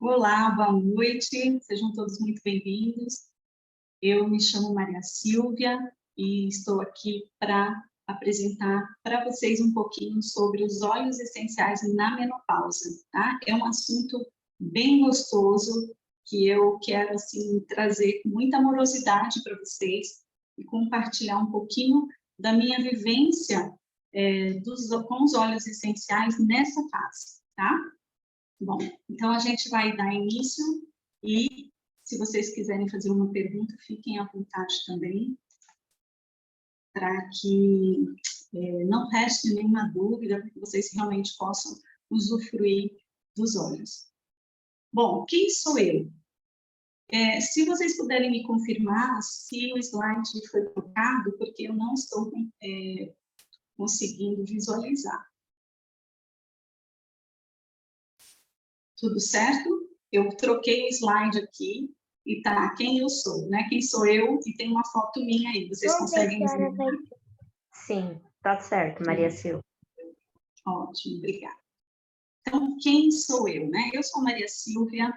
Olá, boa noite, sejam todos muito bem-vindos. Eu me chamo Maria Silvia e estou aqui para apresentar para vocês um pouquinho sobre os óleos essenciais na menopausa, tá? É um assunto bem gostoso que eu quero, assim, trazer com muita amorosidade para vocês e compartilhar um pouquinho da minha vivência com os óleos essenciais nessa fase, tá? Bom, então a gente vai dar início e, se vocês quiserem fazer uma pergunta, fiquem à vontade também, para que não reste nenhuma dúvida, para que vocês realmente possam usufruir dos óleos. Bom, quem sou eu? Se vocês puderem me confirmar se o slide foi trocado, porque eu não estou conseguindo visualizar. Tudo certo? Eu troquei o slide aqui e tá quem eu sou, né? Quem sou eu e tem uma foto minha aí. Vocês conseguem ver? Sim, tá certo, Maria Silvia. Ótimo, obrigada. Então, quem sou eu, né? Eu sou Maria Silvia,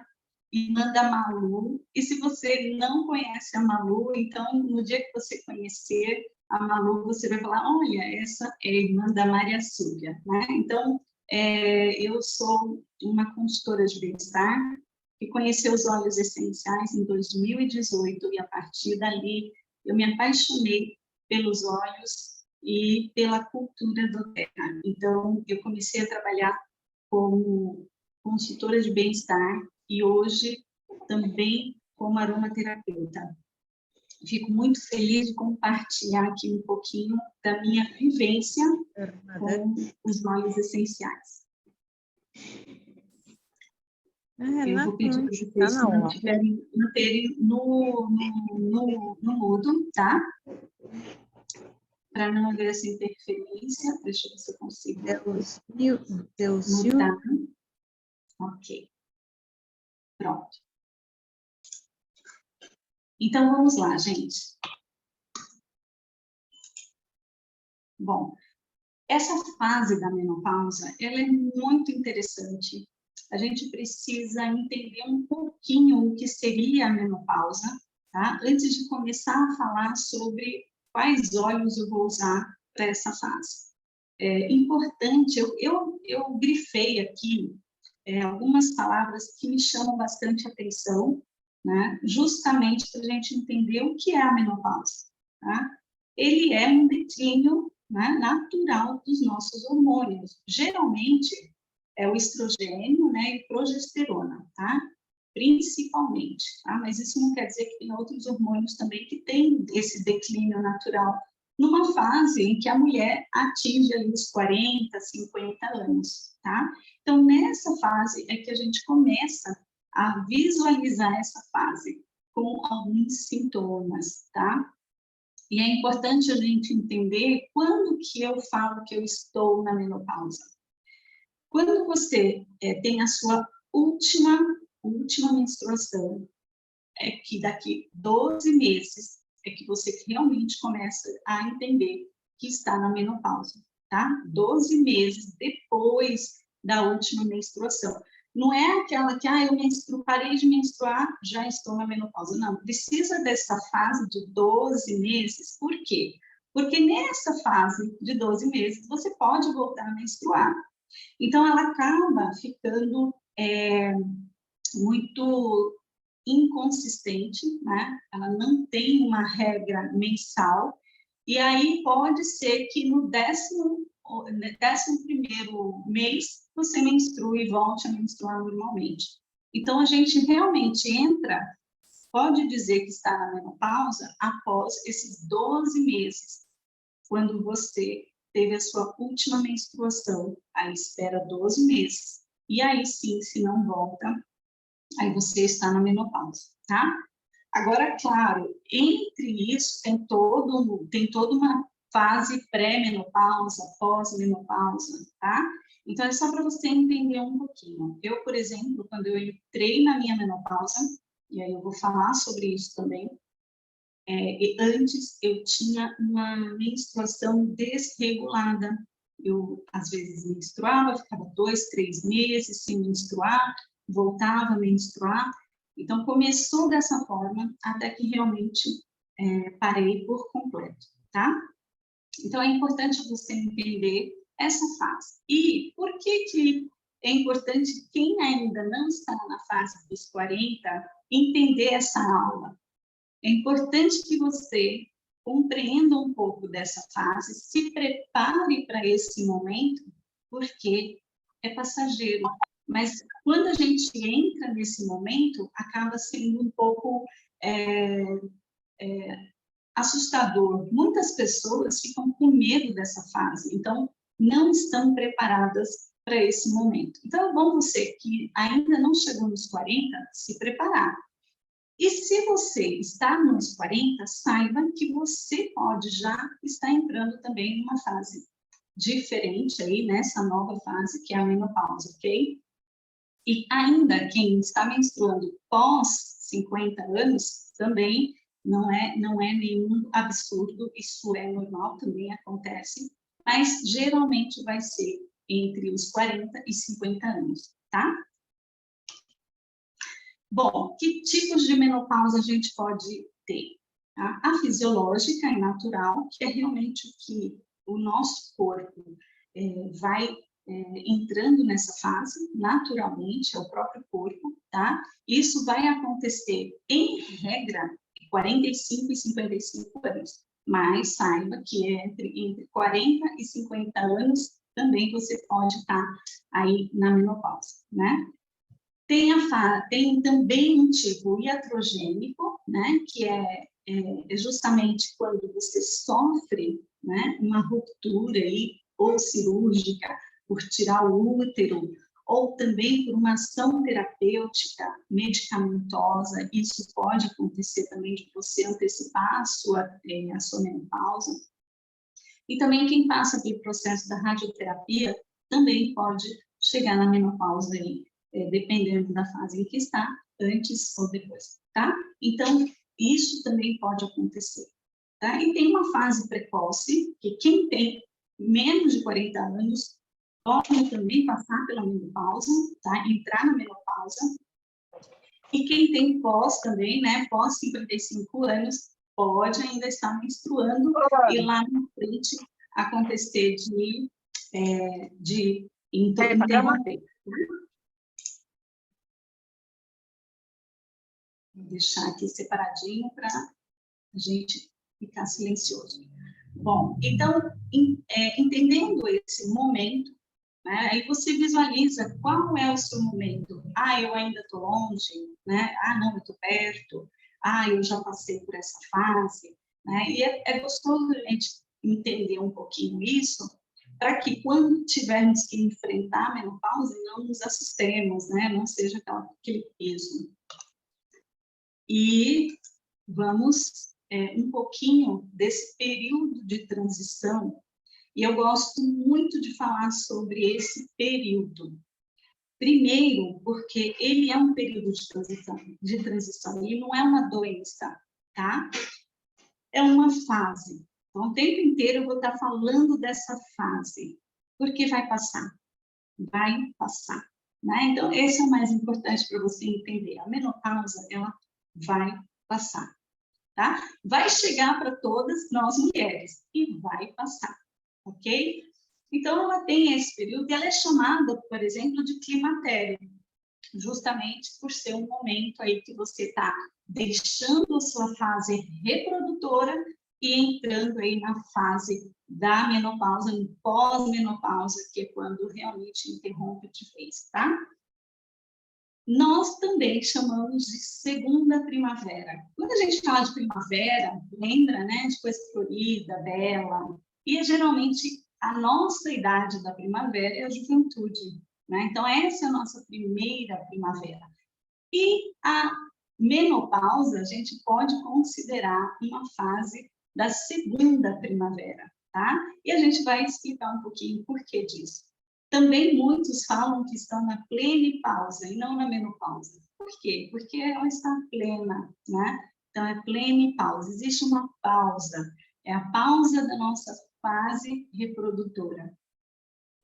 irmã da Malu. E se você não conhece a Malu, então, no dia que você conhecer a Malu, você vai falar, olha, essa é a irmã da Maria Silvia, né? Então, eu sou uma consultora de bem-estar que conheceu os óleos essenciais em 2018 e a partir dali eu me apaixonei pelos óleos e pela cultura do terra. Então, eu comecei a trabalhar como consultora de bem-estar e hoje também como aromaterapeuta. Fico muito feliz de compartilhar aqui um pouquinho da minha vivência com os óleos essenciais. Eu vou pedir para vocês manterem no mudo, tá? Para não haver essa interferência. Deixa eu ver se eu consigo mudar. Ok. Pronto. Então, vamos lá, gente. Bom, essa fase da menopausa, ela é muito interessante. A gente precisa entender um pouquinho o que seria a menopausa, tá? Antes de começar a falar sobre quais óleos eu vou usar para essa fase. É importante, eu grifei aqui algumas palavras que me chamam bastante atenção, né? Justamente para a gente entender o que é a menopausa, tá? Ele é um declínio, né, natural dos nossos hormônios. Geralmente, é o estrogênio, né, e progesterona, tá? Principalmente, tá? Mas isso não quer dizer que tem outros hormônios também que têm esse declínio natural numa fase em que a mulher atinge ali os 40, 50 anos, tá? Então, nessa fase é que a gente começa a visualizar essa fase com alguns sintomas, tá? E é importante a gente entender quando que eu falo que eu estou na menopausa. Quando você tem a sua última menstruação, é que daqui 12 meses é que você realmente começa a entender que está na menopausa, tá? 12 meses depois da última menstruação. Não é aquela que, eu parei de menstruar, já estou na menopausa. Não, precisa dessa fase de 12 meses. Por quê? Porque nessa fase de 12 meses, você pode voltar a menstruar. Então, ela acaba ficando muito inconsistente, né? Ela não tem uma regra mensal, e aí pode ser que no 11º mês você menstrue e volte a menstruar normalmente. Então, a gente realmente pode dizer que está na menopausa após esses 12 meses, quando você teve a sua última menstruação, aí espera 12 meses, e aí sim, se não volta, aí você está na menopausa, tá? Agora, claro, entre isso tem toda uma fase pré-menopausa, pós-menopausa, tá? Então, é só para você entender um pouquinho. Eu, por exemplo, quando eu entrei na minha menopausa, e aí eu vou falar sobre isso também, antes eu tinha uma menstruação desregulada. Eu, às vezes, menstruava, ficava 2, 3 meses sem menstruar, voltava a menstruar. Então, começou dessa forma, até que realmente parei por completo, tá? Então, é importante você entender essa fase. E por que é importante quem ainda não está na fase dos 40 entender essa aula? É importante que você compreenda um pouco dessa fase, se prepare para esse momento, porque é passageiro. Mas quando a gente entra nesse momento, acaba sendo um pouco assustador. Muitas pessoas ficam com medo dessa fase, então não estão preparadas para esse momento. Então é bom você que ainda não chegou nos 40, se preparar. E se você está nos 40, saiba que você pode já estar entrando também numa fase diferente aí, nessa nova fase que é a menopausa, ok? E ainda quem está menstruando pós 50 anos também não é nenhum absurdo, isso é normal, também acontece, mas geralmente vai ser entre os 40 e 50 anos, tá? Bom, que tipos de menopausa a gente pode ter? Tá? A fisiológica e natural, que é realmente o que o nosso corpo vai entrando nessa fase, naturalmente, é o próprio corpo, tá? Isso vai acontecer, em regra, 45 e 55 anos, mas saiba que entre 40 e 50 anos também você pode estar aí na menopausa, né? Tem também um tipo iatrogênico, né, que é justamente quando você sofre, né, uma ruptura aí, ou cirúrgica, por tirar o útero, ou também por uma ação terapêutica medicamentosa. Isso pode acontecer também de você antecipar a sua menopausa. E também quem passa pelo processo da radioterapia também pode chegar na menopausa aí, dependendo da fase em que está, antes ou depois, tá? Então, isso também pode acontecer, tá? E tem uma fase precoce, que quem tem menos de 40 anos pode também passar pela menopausa, tá? Entrar na menopausa. E quem tem pós também, né? Pós 55 anos, pode ainda estar menstruando e lá na frente acontecer de interromper. Vou deixar aqui separadinho para a gente ficar silencioso. Bom, então, entendendo esse momento, né, aí você visualiza qual é o seu momento. Ah, eu ainda estou longe, né? Ah, não, eu estou perto. Ah, eu já passei por essa fase. Né? E é gostoso a gente entender um pouquinho isso, para que quando tivermos que enfrentar a menopausa, não nos assustemos, né? Não seja aquele peso. E vamos um pouquinho desse período de transição, e eu gosto muito de falar sobre esse período. Primeiro, porque ele é um período de transição, ele não é uma doença, tá? É uma fase. Então, o tempo inteiro eu vou estar falando dessa fase, porque vai passar, né? Então, esse é o mais importante para você entender. A menopausa, ela vai passar, tá? Vai chegar para todas nós mulheres e vai passar, ok? Então, ela tem esse período e ela é chamada, por exemplo, de climatério, justamente por ser um momento aí que você está deixando a sua fase reprodutora e entrando aí na fase da menopausa, no pós-menopausa, que é quando realmente interrompe de vez, tá? Nós também chamamos de segunda primavera. Quando a gente fala de primavera, lembra, né, de coisa florida, bela, e geralmente a nossa idade da primavera é a juventude, né? Então, essa é a nossa primeira primavera. E a menopausa, a gente pode considerar uma fase da segunda primavera, tá? E a gente vai explicar um pouquinho o porquê disso. Também muitos falam que estão na plenipausa e não na menopausa. Por quê? Porque ela está plena, né? Então, é plenipausa. Existe uma pausa. É a pausa da nossa fase reprodutora.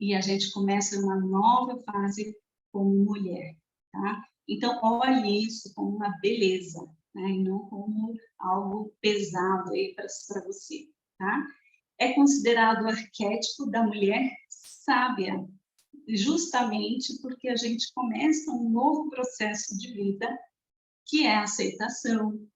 E a gente começa uma nova fase como mulher. tá? Então, olhe isso como uma beleza, né? E não como algo pesado aí para você, tá? É considerado o arquétipo da mulher sábia, justamente porque a gente começa um novo processo de vida, que é a aceitação,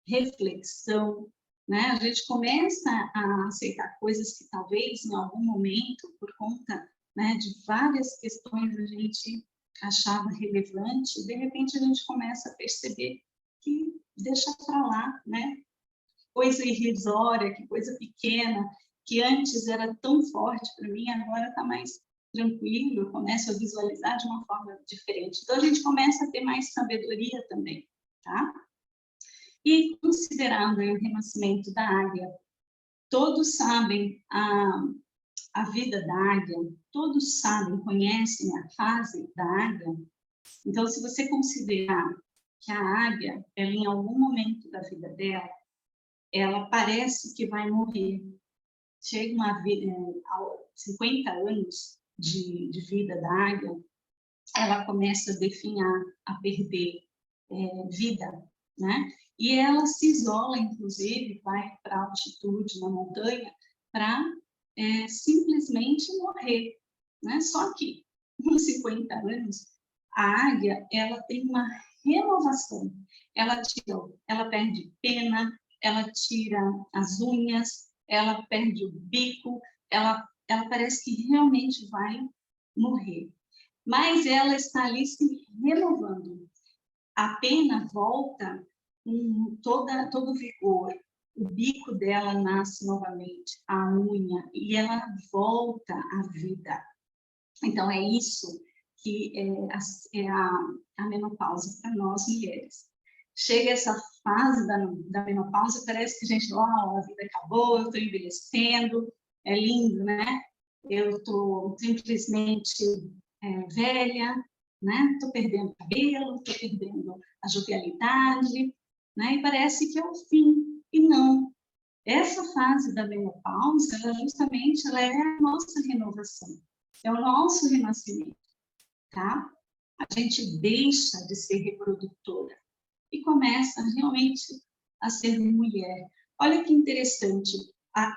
reflexão, né? A gente começa a aceitar coisas que talvez em algum momento, por conta, né, de várias questões, a gente achava relevante, de repente a gente começa a perceber que deixa para lá, né? Coisa irrisória, que coisa pequena, que antes era tão forte para mim, agora está mais tranquilo, eu começo a visualizar de uma forma diferente. Então, a gente começa a ter mais sabedoria também, tá? E considerando o renascimento da águia, todos sabem a vida da águia, todos sabem, conhecem a fase da águia. Então, se você considerar que a águia, ela, em algum momento da vida dela, ela parece que vai morrer. Chega uma vida, aos 50 anos de vida da águia, ela começa a definhar, a perder vida, né? E ela se isola, inclusive, vai para a altitude, na montanha, para simplesmente morrer, né? Só que, com 50 anos, a águia, ela tem uma renovação. Ela perde pena, ela tira as unhas, ela perde o bico, ela parece que realmente vai morrer. Mas ela está ali se renovando. A pena volta com todo o vigor. O bico dela nasce novamente, a unha, e ela volta à vida. Então, é isso que é a menopausa para nós mulheres. Chega essa fase da menopausa, parece que a gente, a vida acabou, eu estou envelhecendo, é lindo, né? Eu estou simplesmente velha, né? Estou perdendo cabelo, estou perdendo a jovialidade, né? E parece que é o fim. E não. Essa fase da menopausa, ela é a nossa renovação, é o nosso renascimento, tá? A gente deixa de ser reprodutora e começa realmente a ser mulher. Olha que interessante,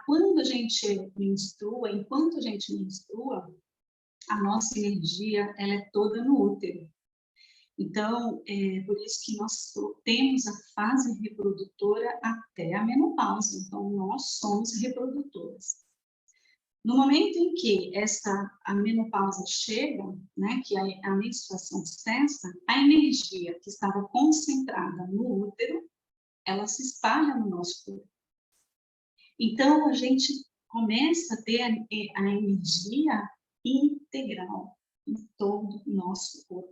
quando a gente menstrua, enquanto a gente menstrua, a nossa energia ela é toda no útero. Então, é por isso que nós temos a fase reprodutora até a menopausa. Então, nós somos reprodutoras. No momento em que a menopausa chega, né, que a menstruação cessa, a energia que estava concentrada no útero, ela se espalha no nosso corpo. Então, a gente começa a ter a energia integral em todo o nosso corpo.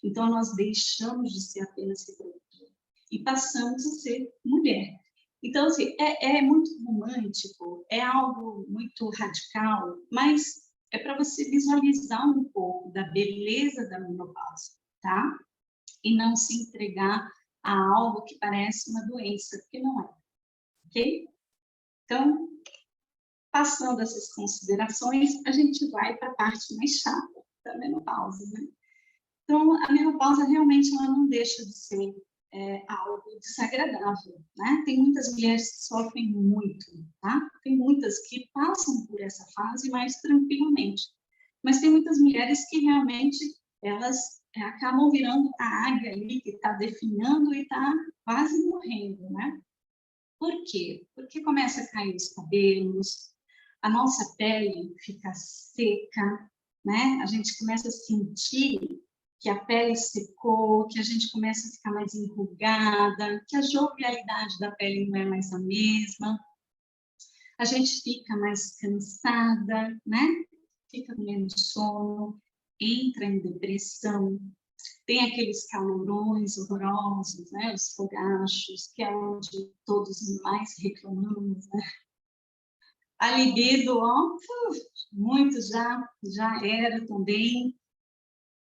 Então, nós deixamos de ser apenas reprodutor e passamos a ser mulher. Então, assim, é muito romântico, é algo muito radical, mas é para você visualizar um pouco da beleza da menopausa, tá? E não se entregar a algo que parece uma doença, porque não é, ok? Então, passando essas considerações, a gente vai para a parte mais chata da menopausa, né? Então, a menopausa realmente ela não deixa de ser algo desagradável, né? Tem muitas mulheres que sofrem muito, tá? Tem muitas que passam por essa fase mais tranquilamente, mas tem muitas mulheres que realmente elas acabam virando a águia ali que está definhando e está quase morrendo, né? Por quê? Porque começa a cair os cabelos, a nossa pele fica seca, né? A gente começa a sentir que a pele secou, que a gente começa a ficar mais enrugada, que a jovialidade da pele não é mais a mesma. A gente fica mais cansada, né? Fica com menos sono, entra em depressão. Tem aqueles calorões horrorosos, né? Os fogachos, que é onde todos mais reclamamos, né? A libido, ó, muitos já era também.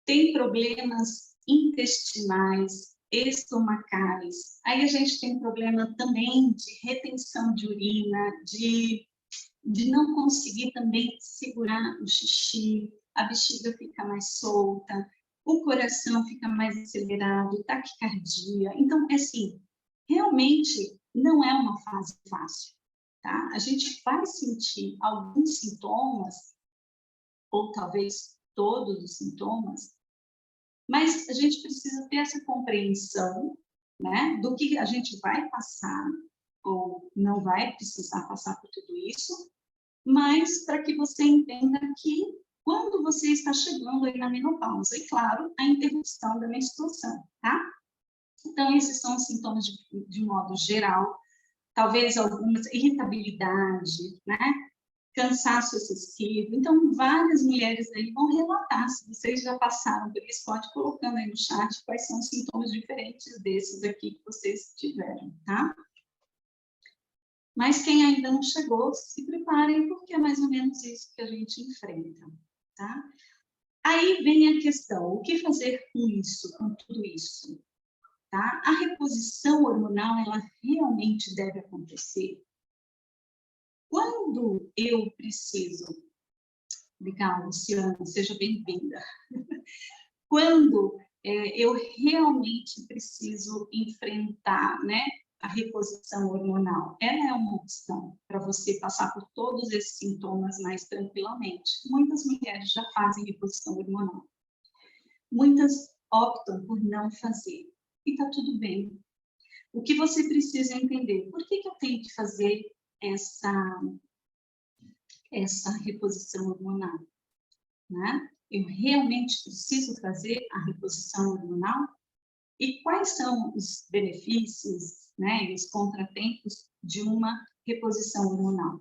Tem problemas intestinais, estomacais. Aí a gente tem problema também de retenção de urina, de não conseguir também segurar o xixi, a bexiga fica mais solta. o coração fica mais acelerado, taquicardia. Então, assim, realmente não é uma fase fácil, tá? A gente vai sentir alguns sintomas, ou talvez todos os sintomas, mas a gente precisa ter essa compreensão, né, do que a gente vai passar, ou não vai precisar passar por tudo isso, mas para que você entenda que quando você está chegando aí na menopausa, e claro, a interrupção da menstruação, tá? Então, esses são os sintomas de modo geral, talvez algumas irritabilidade, né? Cansaço excessivo. Então, várias mulheres aí vão relatar, se vocês já passaram por isso, pode colocando aí no chat quais são os sintomas diferentes desses aqui que vocês tiveram, tá? Mas quem ainda não chegou, se preparem, porque é mais ou menos isso que a gente enfrenta, tá? Aí vem a questão, o que fazer com isso, com tudo isso? Tá? A reposição hormonal, ela realmente deve acontecer quando eu preciso. Legal, Luciana, seja bem-vinda. Quando eu realmente preciso enfrentar, né, a reposição hormonal. Ela é uma opção para você passar por todos esses sintomas mais tranquilamente. Muitas mulheres já fazem reposição hormonal. Muitas optam por não fazer. E está tudo bem. O que você precisa entender? Por que eu tenho que fazer essa reposição hormonal? Né? Eu realmente preciso fazer a reposição hormonal? E quais são os benefícios, né, e os contratempos de uma reposição hormonal?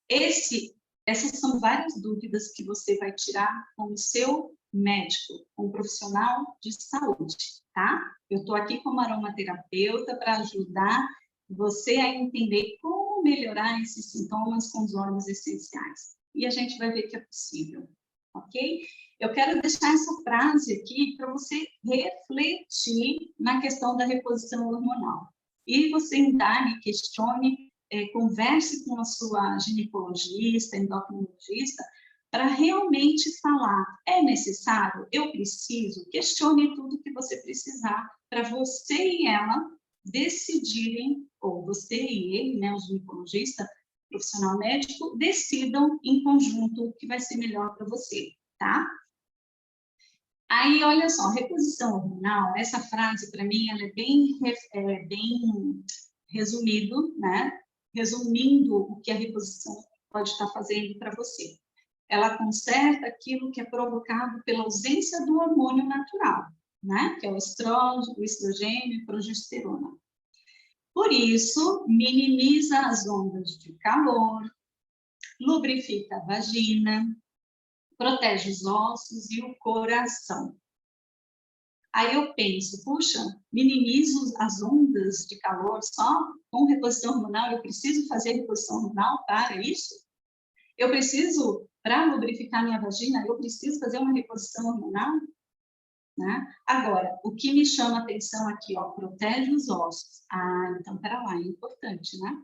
Essas são várias dúvidas que você vai tirar com o seu médico, com o profissional de saúde, tá? Eu estou aqui como aromaterapeuta para ajudar você a entender como melhorar esses sintomas com os óleos essenciais. E a gente vai ver que é possível, ok? Eu quero deixar essa frase aqui para você refletir na questão da reposição hormonal. E você indague, questione, converse com a sua ginecologista, endocrinologista, para realmente falar, é necessário, eu preciso, questione tudo que você precisar, para você e ela decidirem, ou você e ele, né, o ginecologista, profissional médico, decidam em conjunto o que vai ser melhor para você, tá? Aí, olha só, reposição hormonal, essa frase, para mim, ela é bem resumido, né? Resumindo o que a reposição pode estar fazendo para você. Ela conserta aquilo que é provocado pela ausência do hormônio natural, né? Que é o estrógeno, o estrogênio e a progesterona. Por isso, minimiza as ondas de calor, lubrifica a vagina, protege os ossos e o coração. Aí eu penso, puxa, minimizo as ondas de calor só com reposição hormonal? Eu preciso fazer reposição hormonal para isso? Eu preciso, para lubrificar minha vagina, eu preciso fazer uma reposição hormonal? Né? Agora, o que me chama a atenção aqui, ó, protege os ossos. Ah, então, pera lá, é importante, né?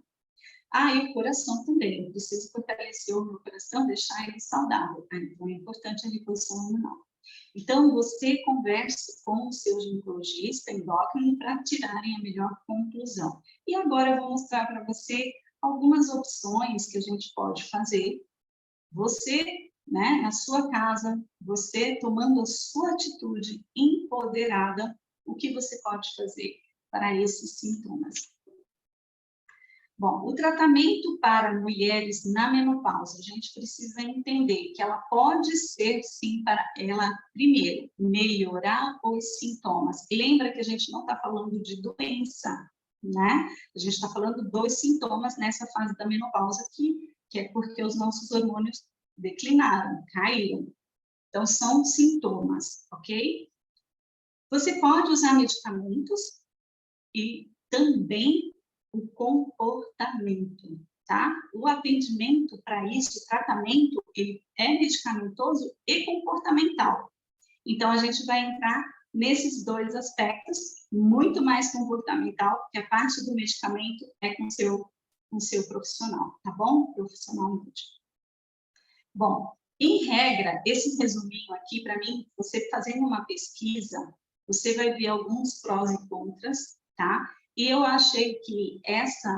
Ah, e o coração também. Eu preciso fortalecer o meu coração, deixar ele saudável. Ah, então, é importante a reposição hormonal. Então, você converse com o seu ginecologista endócrino para tirarem a melhor conclusão. E agora eu vou mostrar para você algumas opções que a gente pode fazer. Você, né, na sua casa, você tomando a sua atitude empoderada, o que você pode fazer para esses sintomas? Bom, o tratamento para mulheres na menopausa, a gente precisa entender que ela pode ser, sim, para ela, primeiro, melhorar os sintomas. Lembra que a gente não está falando de doença, né? A gente está falando dos sintomas nessa fase da menopausa, que é porque os nossos hormônios declinaram, caíram. Então, são sintomas, ok? Você pode usar medicamentos e também o comportamento, tá? O atendimento para isso, o tratamento, ele é medicamentoso e comportamental. Então, a gente vai entrar nesses dois aspectos, muito mais comportamental, porque a parte do medicamento é com o seu profissional, tá bom? Profissional médico. Bom, Em regra, esse resuminho aqui, para mim, você fazendo uma pesquisa, você vai ver alguns prós e contras, tá? E eu achei que essa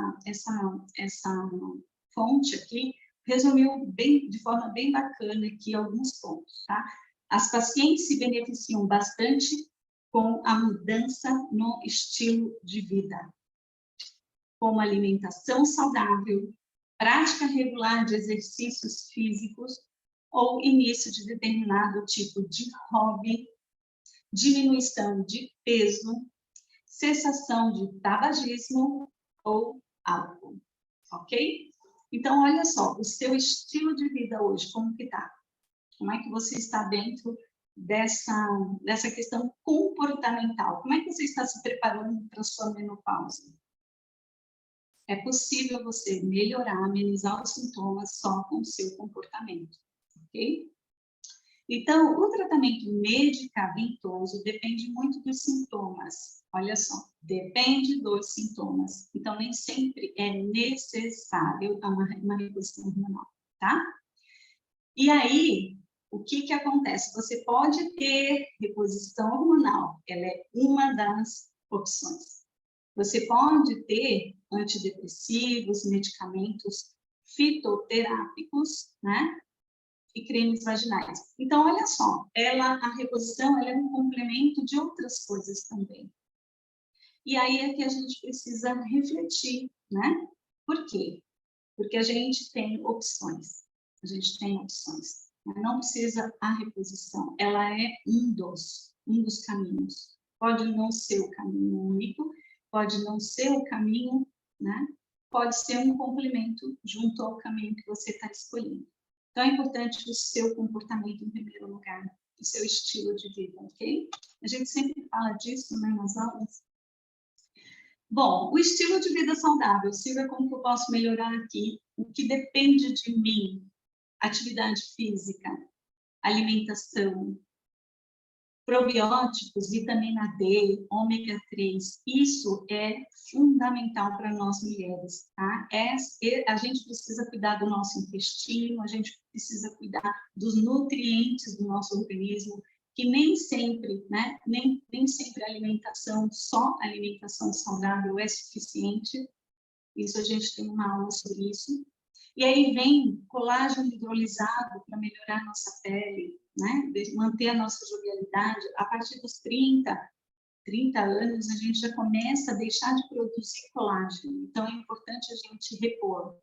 fonte aqui resumiu bem, de forma bem bacana aqui alguns pontos, tá? As pacientes se beneficiam bastante com a mudança no estilo de vida, como alimentação saudável, prática regular de exercícios físicos ou início de determinado tipo de hobby, diminuição de peso, cessação de tabagismo ou álcool, ok? Então, olha só, o seu estilo de vida hoje, como que tá? Como é que você está dentro dessa questão comportamental? Como é que você está se preparando para a sua menopausa? É possível você melhorar, amenizar os sintomas só com o seu comportamento, ok? Então, o tratamento medicamentoso depende muito dos sintomas. Olha só, depende dos sintomas. Então, nem sempre é necessário uma reposição hormonal, tá? E aí, o que acontece? Você pode ter reposição hormonal, ela é uma das opções. Você pode ter antidepressivos, medicamentos fitoterápicos, né? E cremes vaginais. Então, olha só, a reposição ela é um complemento de outras coisas também. E aí é que a gente precisa refletir, né? Por quê? Porque a gente tem opções. A gente tem opções. Não precisa a reposição. Ela é um dos caminhos. Pode não ser o caminho único, pode não ser o caminho, né? Pode ser um complemento junto ao caminho que você está escolhendo. Então, é importante o seu comportamento em primeiro lugar, o seu estilo de vida, ok? A gente sempre fala disso, né, nas aulas. Bom, o estilo de vida saudável, Silvia, como que eu posso melhorar aqui? O que depende de mim? Atividade física, alimentação, probióticos, vitamina D, ômega 3, isso é fundamental para nós mulheres, tá? A gente precisa cuidar do nosso intestino, a gente precisa cuidar dos nutrientes do nosso organismo, que nem sempre, né? Nem sempre a alimentação, só alimentação saudável é suficiente. Isso a gente tem uma aula sobre isso. E aí vem colágeno hidrolisado para melhorar a nossa pele, né? Manter a nossa jovialidade. A partir dos 30 anos, a gente já começa a deixar de produzir colágeno. Então, é importante a gente repor.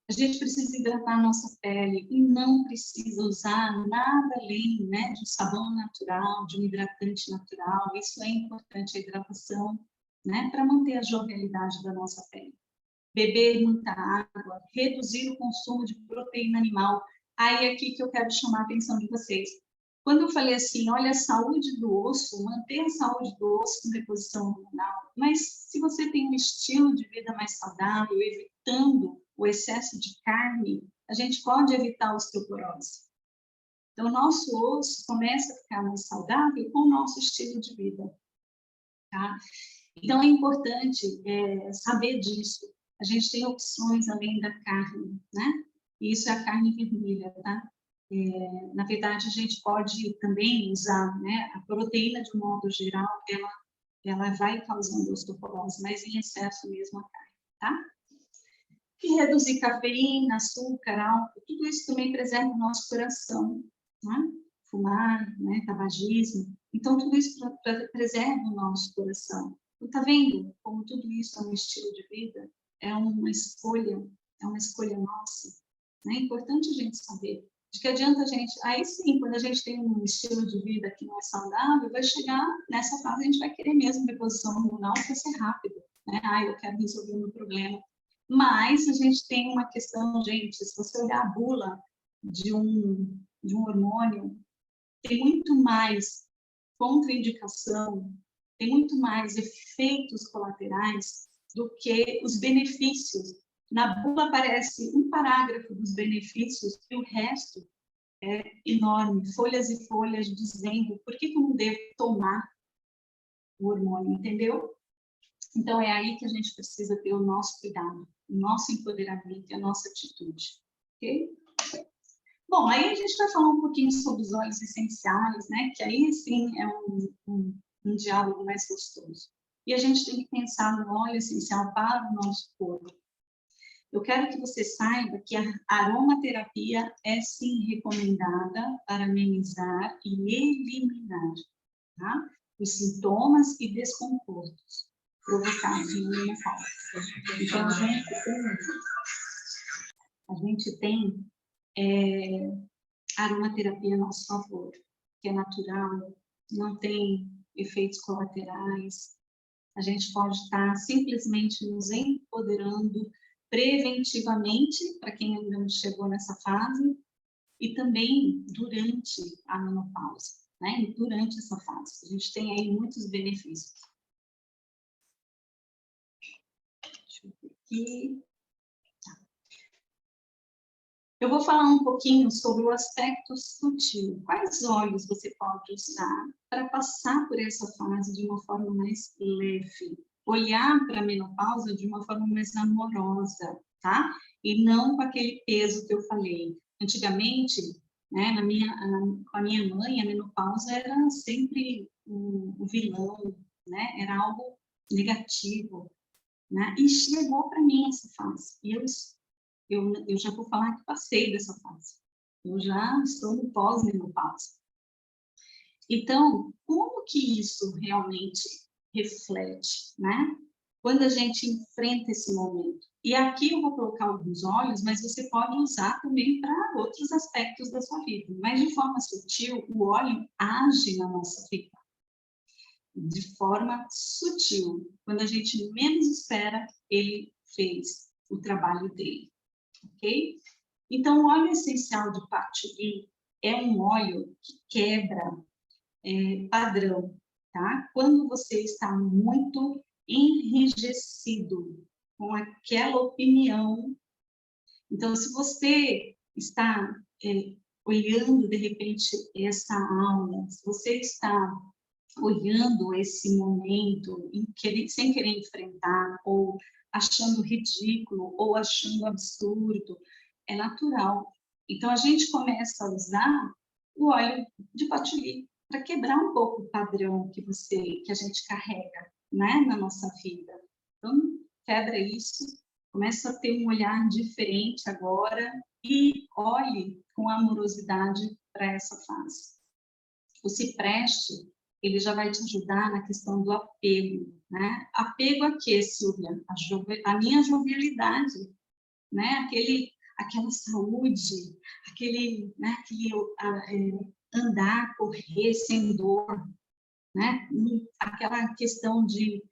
A gente precisa hidratar a nossa pele e não precisa usar nada além, né, de um sabão natural, de um hidratante natural. Isso é importante, a hidratação, né, para manter a jovialidade da nossa pele. Beber muita água, reduzir o consumo de proteína animal. Aí é aqui que eu quero chamar a atenção de vocês. Quando eu falei assim, olha, a saúde do osso, manter a saúde do osso com reposição hormonal, mas se você tem um estilo de vida mais saudável, evitando o excesso de carne, a gente pode evitar a osteoporose. Então, o nosso osso começa a ficar mais saudável com o nosso estilo de vida, tá? Então, é importante saber disso. A gente tem opções além da carne, né? E isso é a carne vermelha, tá? Na verdade, a gente pode também usar, né? A proteína, de um modo geral, ela vai causando osteoporose, mas em excesso mesmo a carne, tá? E reduzir cafeína, açúcar, álcool, tudo isso também preserva o nosso coração, né? Fumar, né? Tabagismo. Então, tudo isso preserva o nosso coração. Está vendo como tudo isso é um estilo de vida? É uma escolha nossa. Né? É importante a gente saber de que adianta a gente... Aí sim, quando a gente tem um estilo de vida que não é saudável, vai chegar nessa fase, a gente vai querer mesmo reposição hormonal para ser rápido. Né? Eu quero resolver o meu problema. Mas a gente tem uma questão, gente, se você olhar a bula de um hormônio, tem muito mais contraindicação, tem muito mais efeitos colaterais do que os benefícios. Na bula aparece um parágrafo dos benefícios e o resto é enorme, folhas e folhas dizendo por que eu não devo tomar o hormônio, entendeu? Então, é aí que a gente precisa ter o nosso cuidado, o nosso empoderamento e a nossa atitude, ok? Bom, aí a gente vai falar um pouquinho sobre os óleos essenciais, né? Que aí sim é um diálogo mais gostoso. E a gente tem que pensar no óleo essencial para o nosso corpo. Eu quero que você saiba que a aromaterapia é sim recomendada para amenizar e eliminar, tá? Os sintomas e desconfortos provocados no menopausa. Então, a gente tem aromaterapia a nosso favor, que é natural, não tem efeitos colaterais. A gente pode estar simplesmente nos empoderando preventivamente, para quem ainda não chegou nessa fase, e também durante a menopausa, né? E durante essa fase. A gente tem aí muitos benefícios. Deixa eu ver aqui. Eu vou falar um pouquinho sobre o aspecto sutil. Quais óleos você pode usar para passar por essa fase de uma forma mais leve? Olhar para a menopausa de uma forma mais amorosa, tá? E não com aquele peso que eu falei. Antigamente, né, com a minha mãe, a menopausa era sempre o vilão, né? Era algo negativo, né? E chegou para mim essa fase. E eu já vou falar que passei dessa fase. Eu já estou no pós-menopausa. Então, como que isso realmente reflete, né? Quando a gente enfrenta esse momento. E aqui eu vou colocar alguns óleos, mas você pode usar também para outros aspectos da sua vida. Mas de forma sutil, o óleo age na nossa vida. De forma sutil. Quando a gente menos espera, ele fez o trabalho dele. Ok? Então, o óleo essencial de patchouli é um óleo que quebra padrão, tá? Quando você está muito enrijecido com aquela opinião, então, se você está olhando, de repente, essa aula, se você está olhando esse momento sem querer enfrentar, ou achando ridículo, ou achando absurdo, é natural. Então, a gente começa a usar o óleo de patchouli para quebrar um pouco o padrão que a gente carrega, né, na nossa vida. Então, quebra isso, começa a ter um olhar diferente agora e olhe com amorosidade para essa fase. O cipreste, ele já vai te ajudar na questão do apego, né? Apego a quê, Silvia? A minha jovialidade, né? Aquela saúde, andar, correr sem dor, né? Aquela questão de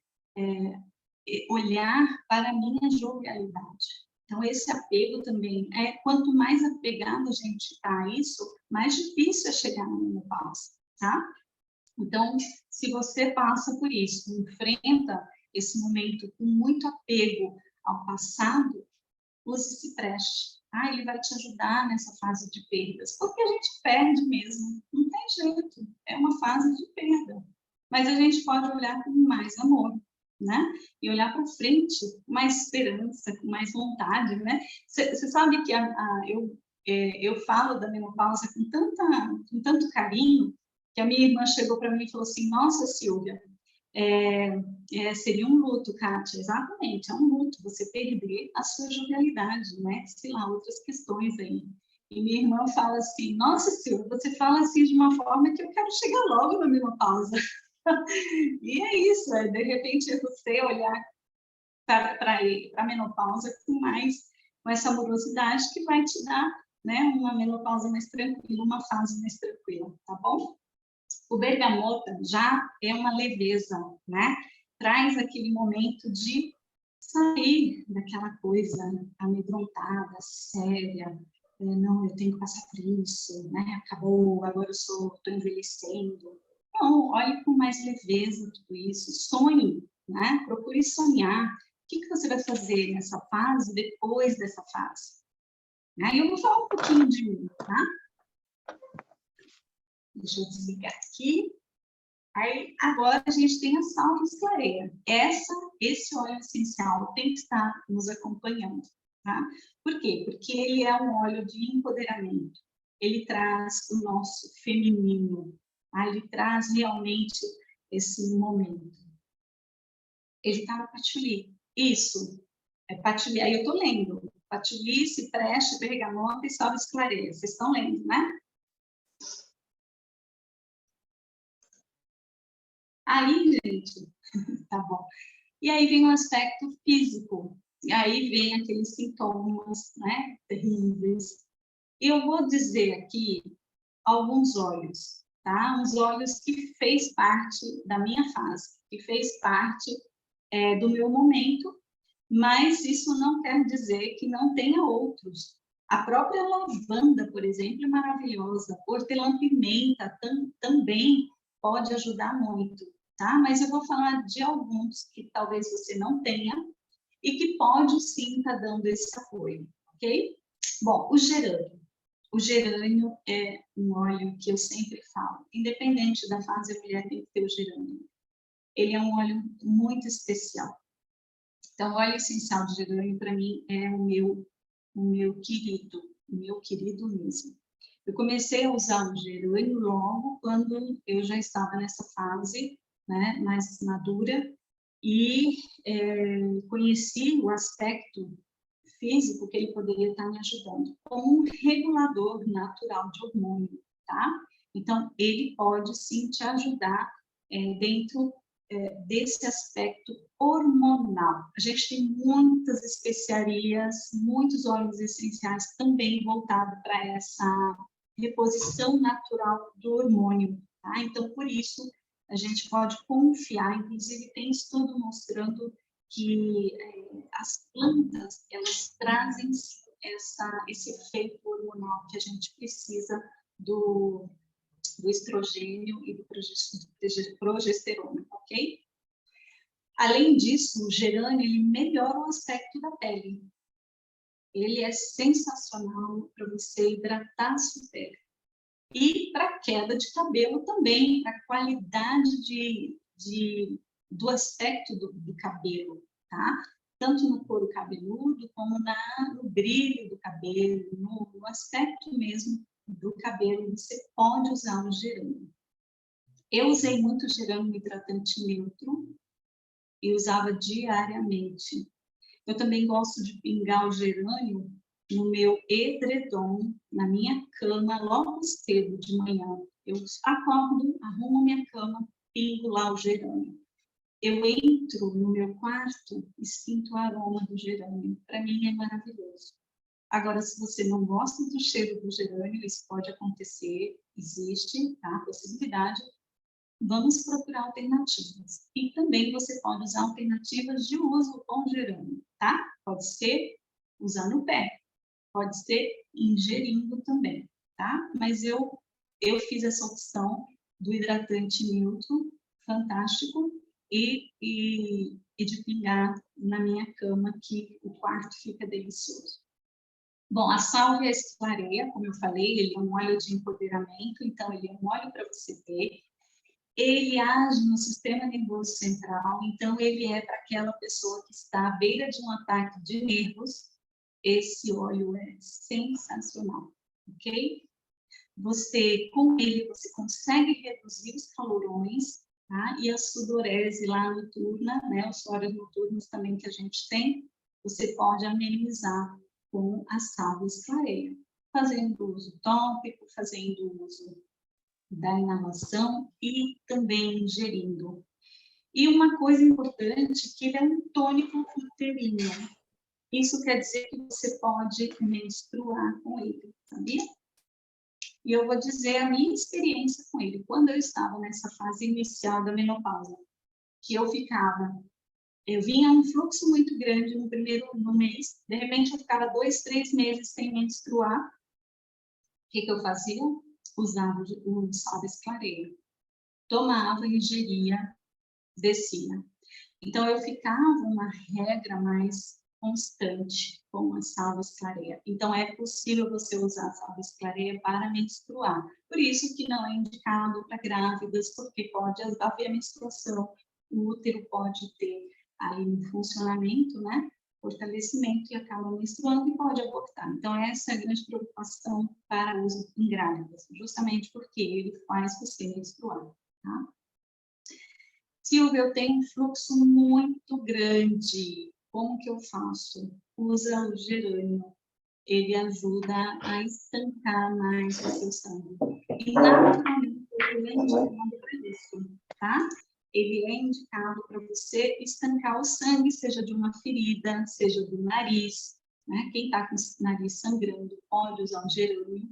olhar para a minha jovialidade. Então, esse apego também, quanto mais apegado a gente está a isso, mais difícil é chegar na menopausa, tá? Então, se você passa por isso, enfrenta esse momento com muito apego ao passado, use cipreste. Ele vai te ajudar nessa fase de perdas, porque a gente perde mesmo, não tem jeito, é uma fase de perda. Mas a gente pode olhar com mais amor, né? E olhar para frente com mais esperança, com mais vontade, né? Você sabe que eu falo da menopausa com tanto carinho, que a minha irmã chegou para mim e falou assim: nossa, Silvia, seria um luto, Kátia. Exatamente, é um luto você perder a sua jovialidade, né? Sei lá, outras questões aí. E minha irmã fala assim: nossa, Silvia, você fala assim de uma forma que eu quero chegar logo na menopausa. E é isso, de repente você olhar para a menopausa com essa amorosidade que vai te dar, né, uma menopausa mais tranquila, uma fase mais tranquila, tá bom? O bergamota já é uma leveza, né? Traz aquele momento de sair daquela coisa amedrontada, séria. Não, eu tenho que passar por isso, né? Acabou, agora eu estou envelhecendo. Não, olhe com mais leveza tudo isso. Sonhe, né? Procure sonhar. O que você vai fazer nessa fase, depois dessa fase? Né? E eu vou falar um pouquinho de mim, tá? Deixa eu desligar aqui. Aí, agora a gente tem a salves clareia. Esse óleo essencial tem que estar nos acompanhando, tá? Por quê? Porque ele é um óleo de empoderamento. ele traz o nosso feminino, tá? Ele traz realmente esse momento. Ele está no patchouli. Isso, é patchouli. Aí eu estou lendo. Patchouli, cipreste, bergamota e salves clareias. Vocês estão lendo, né? Aí, gente, tá bom. E aí vem o aspecto físico. E aí vem aqueles sintomas, né, terríveis. E eu vou dizer aqui alguns olhos, tá? Uns olhos que fez parte da minha fase, que fez parte do meu momento, mas isso não quer dizer que não tenha outros. A própria lavanda, por exemplo, é maravilhosa. Hortelã-pimenta também pode ajudar muito, tá? Mas eu vou falar de alguns que talvez você não tenha e que pode sim estar dando esse apoio, ok? Bom, o gerânio. O gerânio é um óleo que eu sempre falo, independente da fase, a mulher tem que ter o gerânio. Ele é um óleo muito especial. Então, o óleo essencial de gerânio, para mim, é o meu querido mesmo. Eu comecei a usar o gerânio logo quando eu já estava nessa fase, né, mais madura, e conheci o aspecto físico que ele poderia estar me ajudando, como um regulador natural de hormônio, tá? Então, ele pode sim te ajudar dentro desse aspecto hormonal. A gente tem muitas especiarias, muitos óleos essenciais também voltados para essa reposição natural do hormônio, tá? Então, por isso, a gente pode confiar, inclusive tem estudo mostrando que as plantas, elas trazem esse efeito hormonal que a gente precisa do estrogênio e do progesterona, ok? Além disso, o gerânio, ele melhora o aspecto da pele. Ele é sensacional para você hidratar a sua pele. E para queda de cabelo também, para qualidade do aspecto do cabelo, tá? Tanto no couro cabeludo, como no brilho do cabelo, no aspecto mesmo do cabelo, você pode usar o gerânio. Eu usei muito gerânio hidratante neutro e usava diariamente. Eu também gosto de pingar o gerânio no meu edredom, na minha cama, logo cedo de manhã. Eu acordo, arrumo minha cama, pingo lá o gerânio. Eu entro no meu quarto e sinto o aroma do gerânio. Para mim é maravilhoso. Agora, se você não gosta do cheiro do gerânio, isso pode acontecer, existe, tá? A possibilidade. Vamos procurar alternativas. E também você pode usar alternativas de uso com gerânio, tá? Pode ser usar no pé, pode ser ingerindo também, tá? Mas eu fiz essa opção do hidratante neutro, fantástico, e de pingar na minha cama, que o quarto fica delicioso. Bom, a sálvia esclareia, como eu falei, ele é um óleo de empoderamento, então ele é um óleo para você ter. Ele age no sistema nervoso central, então ele é para aquela pessoa que está à beira de um ataque de nervos. Esse óleo é sensacional, ok? Com ele, você consegue reduzir os calorões, tá? E a sudorese lá noturna, né? Os suores noturnos também que a gente tem, você pode amenizar com a sálvia esclareia, fazendo uso tópico, fazendo uso da inalação e também ingerindo. E uma coisa importante, que ele é um tônico inteirinho. Isso quer dizer que você pode menstruar com ele, sabia? E eu vou dizer a minha experiência com ele. Quando eu estava nessa fase inicial da menopausa, que eu vinha um fluxo muito grande no mês, de repente eu ficava 2, 3 meses sem menstruar. O que eu fazia? Usava o sálvia esclareia. Tomava, ingeria, descia. Então, eu ficava uma regra mais constante com a sálvia esclareia. Então, é possível você usar a sálvia esclareia para menstruar. Por isso que não é indicado para grávidas, porque pode haver menstruação, o útero pode ter aí um funcionamento, né? fortalecimento e acaba menstruando e pode abortar. Então, essa é a grande preocupação para o uso em grávidas, justamente porque ele faz você menstruar, tá? Silvia, eu tenho um fluxo muito grande, como que eu faço? Usa o gerânio, ele ajuda a estancar mais o seu sangue. E, naturalmente, ele é indicado para isso, tá? Ele é indicado para você estancar o sangue, seja de uma ferida, seja do nariz, né? Quem está com o nariz sangrando pode usar o gerânio.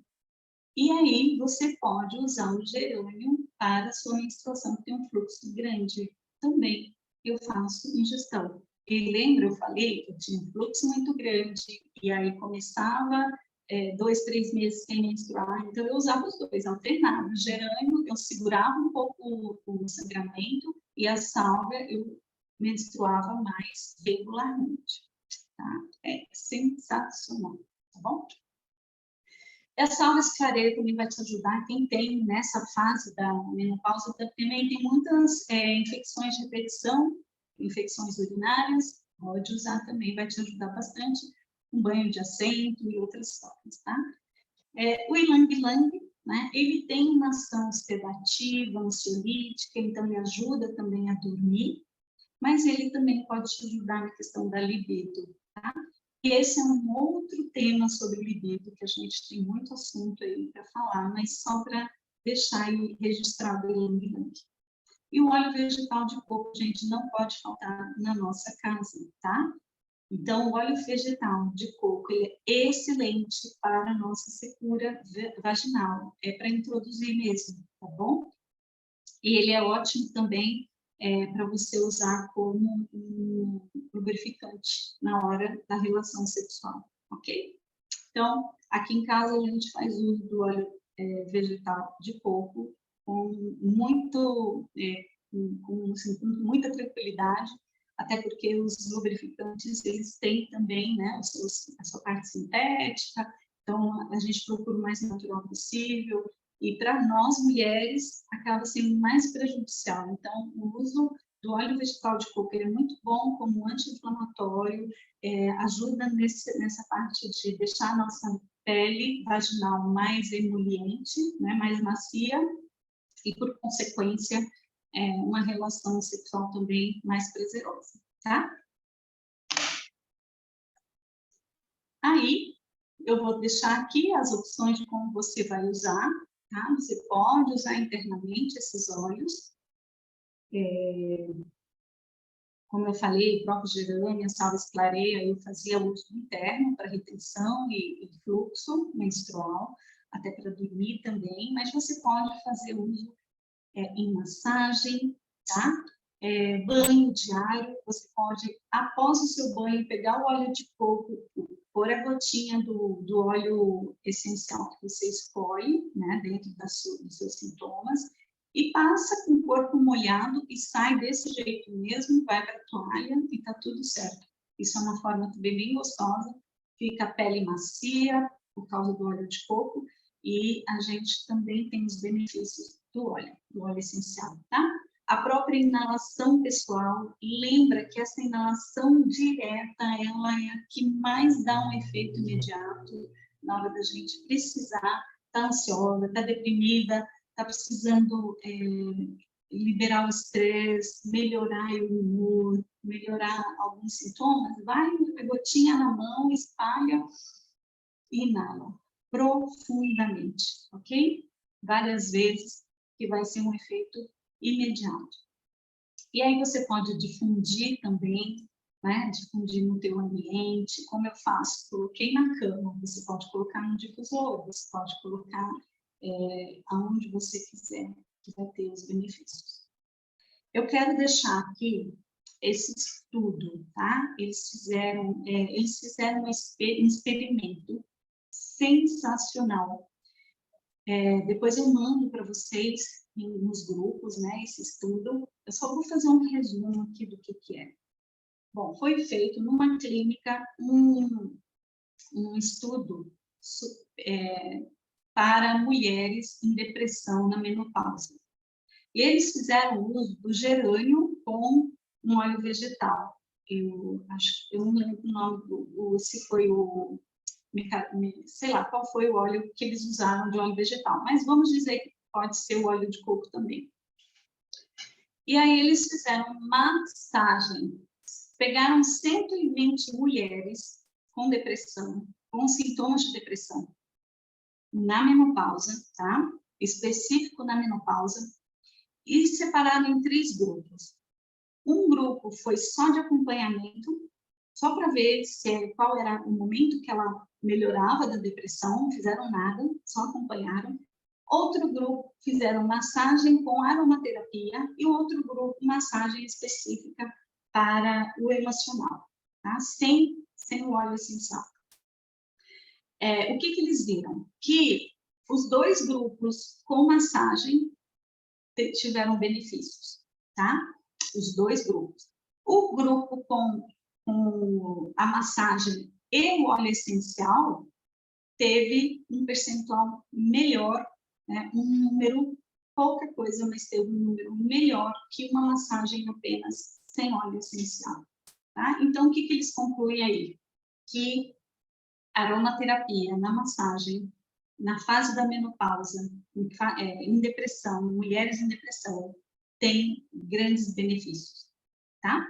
E aí, você pode usar o gerânio para a sua menstruação, que tem um fluxo grande. Também eu faço ingestão. E lembra, eu falei que eu tinha um fluxo muito grande, e aí começava 2, 3 meses sem menstruar, então eu usava os dois, alternava. O gerânio, eu segurava um pouco o sangramento, e a sálvia, eu menstruava mais regularmente. Tá? É sensacional, tá bom? Essa aula esclareia também vai te ajudar. Quem tem nessa fase da menopausa também tem muitas infecções de repetição, infecções urinárias, pode usar também, vai te ajudar bastante. Um banho de assento e outras formas, tá? O ilang-ilang, né? Ele tem uma ação sedativa, ansiolítica, então ele ajuda também a dormir, mas ele também pode te ajudar na questão da libido, tá? E esse é um outro tema sobre libido, que a gente tem muito assunto aí para falar, mas só para deixar aí registrado o ilang-ilang. E o óleo vegetal de coco, gente, não pode faltar na nossa casa, tá? Então, o óleo vegetal de coco ele é excelente para a nossa secura vaginal, é para introduzir mesmo, tá bom? E ele é ótimo também para você usar como um lubrificante na hora da relação sexual, ok? Então, aqui em casa a gente faz uso do óleo vegetal de coco com muita tranquilidade, até porque os lubrificantes, eles têm também, né, a sua parte sintética, então a gente procura o mais natural possível, e para nós mulheres acaba sendo mais prejudicial. Então, o uso do óleo vegetal de coco é muito bom como anti-inflamatório, ajuda nessa parte de deixar a nossa pele vaginal mais emoliente, né, mais macia, e por consequência, uma relação sexual também mais prazerosa, tá? Aí, eu vou deixar aqui as opções de como você vai usar, tá? Você pode usar internamente esses óleos. Como eu falei, o próprio gerânio, a salvia clareia, eu fazia uso interno para retenção e fluxo menstrual, até para dormir também, mas você pode fazer uso em massagem, tá? Banho diário, você pode, após o seu banho, pegar o óleo de coco, pôr a gotinha do óleo essencial que você escolhe, né, dentro dos seus sintomas, e passa com o corpo molhado e sai desse jeito mesmo, vai para a toalha e tá tudo certo. Isso é uma forma também bem gostosa, fica a pele macia por causa do óleo de coco, e a gente também tem os benefícios do óleo essencial, tá? A própria inalação pessoal, lembra que essa inalação direta, ela é a que mais dá um efeito imediato na hora da gente precisar, tá ansiosa, tá deprimida, tá precisando liberar o estresse, melhorar o humor, melhorar alguns sintomas, vai a gotinha na mão, espalha e inala profundamente, ok? Várias vezes, que vai ser um efeito imediato. E aí você pode difundir também, né? Difundir no teu ambiente, como eu faço, coloquei na cama, você pode colocar no difusor, você pode colocar aonde você quiser, que vai ter os benefícios. Eu quero deixar aqui esse estudo, tá? Eles fizeram um experimento sensacional. Depois eu mando para vocês nos grupos, né, esse estudo. Eu só vou fazer um resumo aqui do que é. Bom, foi feito numa clínica um estudo para mulheres em depressão na menopausa. E eles fizeram uso do gerânio com um óleo vegetal. eu acho, eu não lembro o nome, se foi o, sei lá, qual foi o óleo que eles usaram de óleo vegetal, mas vamos dizer que pode ser o óleo de coco também. E aí eles fizeram massagem, pegaram 120 mulheres com depressão, com sintomas de depressão, na menopausa, tá? Específico na menopausa, e separaram em 3 grupos. Um grupo foi só de acompanhamento, só para ver qual era o momento que ela melhorava da depressão, não fizeram nada, só acompanharam. Outro grupo fizeram massagem com aromaterapia e outro grupo massagem específica para o emocional, tá? Sem o óleo essencial. O que eles viram? Que os 2 grupos com massagem tiveram benefícios, tá? Os 2 grupos. O grupo com a massagem e o óleo essencial teve um percentual melhor, né? Um número, pouca coisa, mas teve um número melhor que uma massagem apenas sem óleo essencial, tá? Então, o que eles concluem aí? Que a aromaterapia na massagem, na fase da menopausa, em depressão, mulheres em depressão, tem grandes benefícios, tá?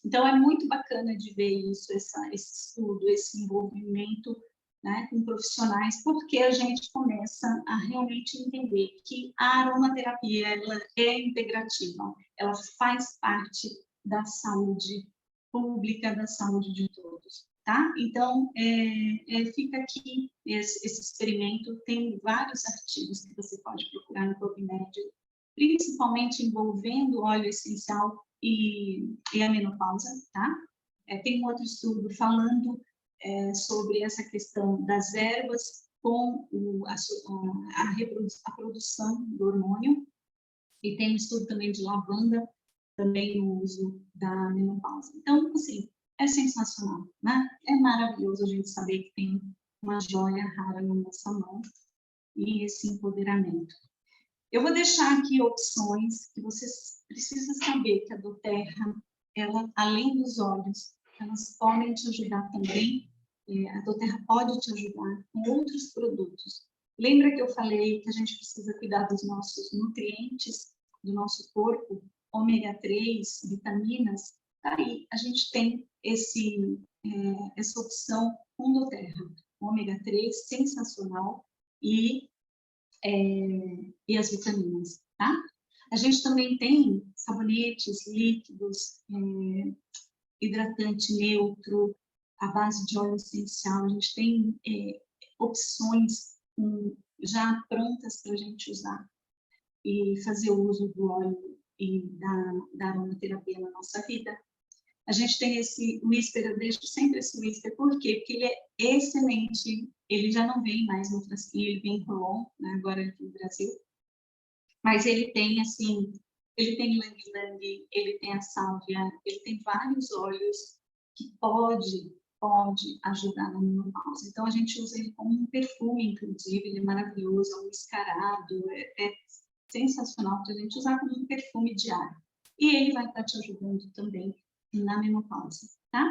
Então, é muito bacana de ver isso, esse estudo, esse envolvimento, né, com profissionais, porque a gente começa a realmente entender que a aromaterapia ela é integrativa, ela faz parte da saúde pública, da saúde de todos, tá? Então, fica aqui esse experimento, tem vários artigos que você pode procurar no PubMed, principalmente envolvendo óleo essencial e a menopausa, tá? Tem um outro estudo falando sobre essa questão das ervas com a produção do hormônio, e tem um estudo também de lavanda, também o uso da menopausa. Então, assim, é sensacional, né? É maravilhoso a gente saber que tem uma joia rara na nossa mão e esse empoderamento. Eu vou deixar aqui opções que vocês precisam saber que a doTERRA, ela, além dos óleos, elas podem te ajudar também, a doTERRA pode te ajudar com outros produtos. Lembra que eu falei que a gente precisa cuidar dos nossos nutrientes, do nosso corpo, ômega 3, vitaminas? Aí a gente tem essa opção com doTERRA. Ômega 3, sensacional, e as vitaminas, tá? A gente também tem sabonetes, líquidos, hidratante neutro, à base de óleo essencial. A gente tem opções já prontas para a gente usar e fazer uso do óleo e da aromaterapia na nossa vida. A gente tem esse Whisper, eu deixo sempre esse Whisper, por quê? Porque ele é excelente, ele já não vem mais no frasquinho, ele vem em Rolon, né, agora aqui no Brasil, mas ele tem, assim, ele tem ylang-ylang, ele tem a sálvia, ele tem vários óleos que pode ajudar na menopausa. Então, a gente usa ele como um perfume, inclusive, ele é maravilhoso, é um mascarado, é sensacional para a gente usar como um perfume diário. E ele vai estar te ajudando também na menopausa, tá?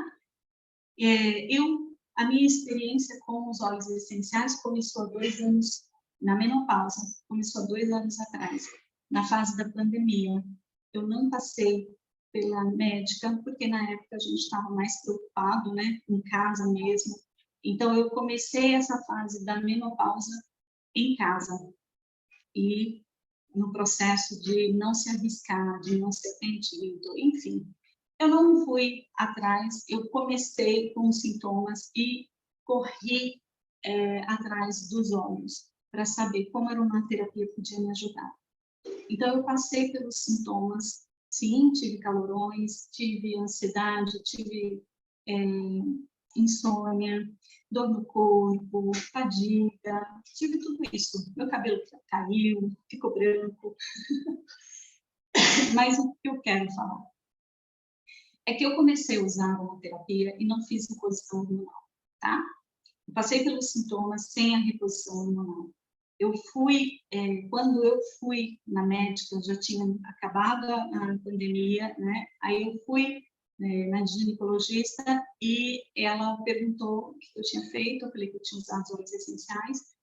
A minha experiência com os óleos essenciais começou há 2 anos, na menopausa, começou há 2 anos atrás, na fase da pandemia. Eu não passei pela médica, porque na época a gente estava mais preocupado, né, em casa mesmo. Então, eu comecei essa fase da menopausa em casa, e no processo de não se arriscar, de não ser atendido, enfim. Eu não fui atrás, eu comecei com os sintomas e corri atrás dos óleos para saber como a aromaterapia podia me ajudar. Então, eu passei pelos sintomas, sim, tive calorões, tive ansiedade, tive insônia, dor no corpo, fadiga, tive tudo isso. Meu cabelo caiu, ficou branco. Mas o que eu quero falar é que eu comecei a usar a aromaterapia e não fiz reposição hormonal, tá? Eu passei pelos sintomas sem a reposição hormonal. Quando eu fui na médica, já tinha acabado a pandemia, né? Aí eu fui na ginecologista, e ela perguntou o que eu tinha feito. Eu falei que eu tinha usado os óleos essenciais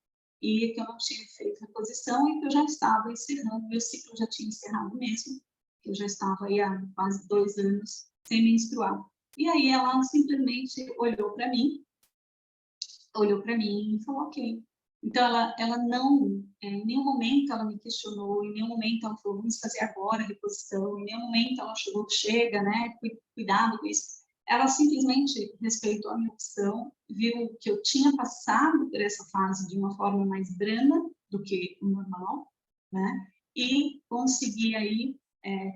e que eu não tinha feito reposição e que eu já estava encerrando, meu ciclo já tinha encerrado mesmo, que eu já estava aí há quase 2 anos sem menstruar. E aí ela simplesmente olhou para mim e falou, ok. Então, ela não, em nenhum momento ela me questionou, em nenhum momento ela falou, vamos fazer agora a reposição, em nenhum momento ela chegou, chega, né, cuidado com isso. Ela simplesmente respeitou a minha opção, viu que eu tinha passado por essa fase de uma forma mais branda do que o normal, né, e consegui aí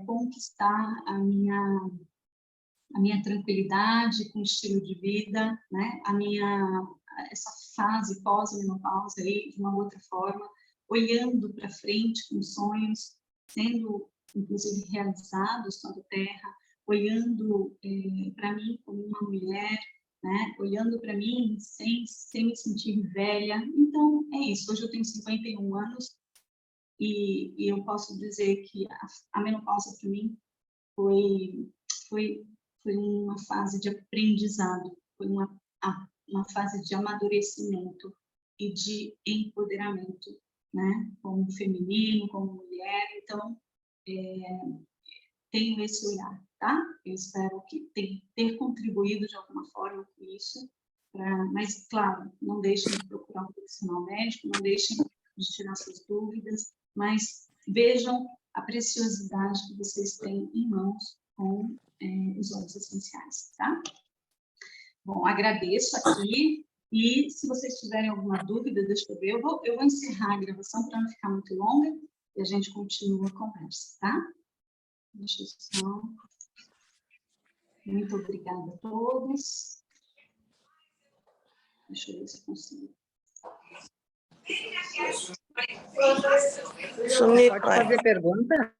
conquistar a minha tranquilidade com o estilo de vida, né, essa fase pós-menopausa aí de uma outra forma, olhando para frente com sonhos, sendo inclusive realizados com a Terra, olhando para mim como uma mulher, né, olhando para mim sem me sentir velha. Então, é isso. Hoje eu tenho 51 anos e eu posso dizer que a menopausa para mim foi, foi uma fase de aprendizado, foi uma fase de amadurecimento e de empoderamento, né? Como feminino, como mulher. Então, tenho esse olhar, tá? Eu espero que ter contribuído de alguma forma com isso. Mas, claro, não deixem de procurar um profissional médico, não deixem de tirar suas dúvidas, mas vejam a preciosidade que vocês têm em mãos com os óleos essenciais, tá? Bom, agradeço aqui, e se vocês tiverem alguma dúvida, deixa eu ver, eu vou encerrar a gravação para não ficar muito longa, e a gente continua a conversa, tá? Deixa eu só... Muito obrigada a todos. Deixa eu ver se consigo. Pode fazer pergunta?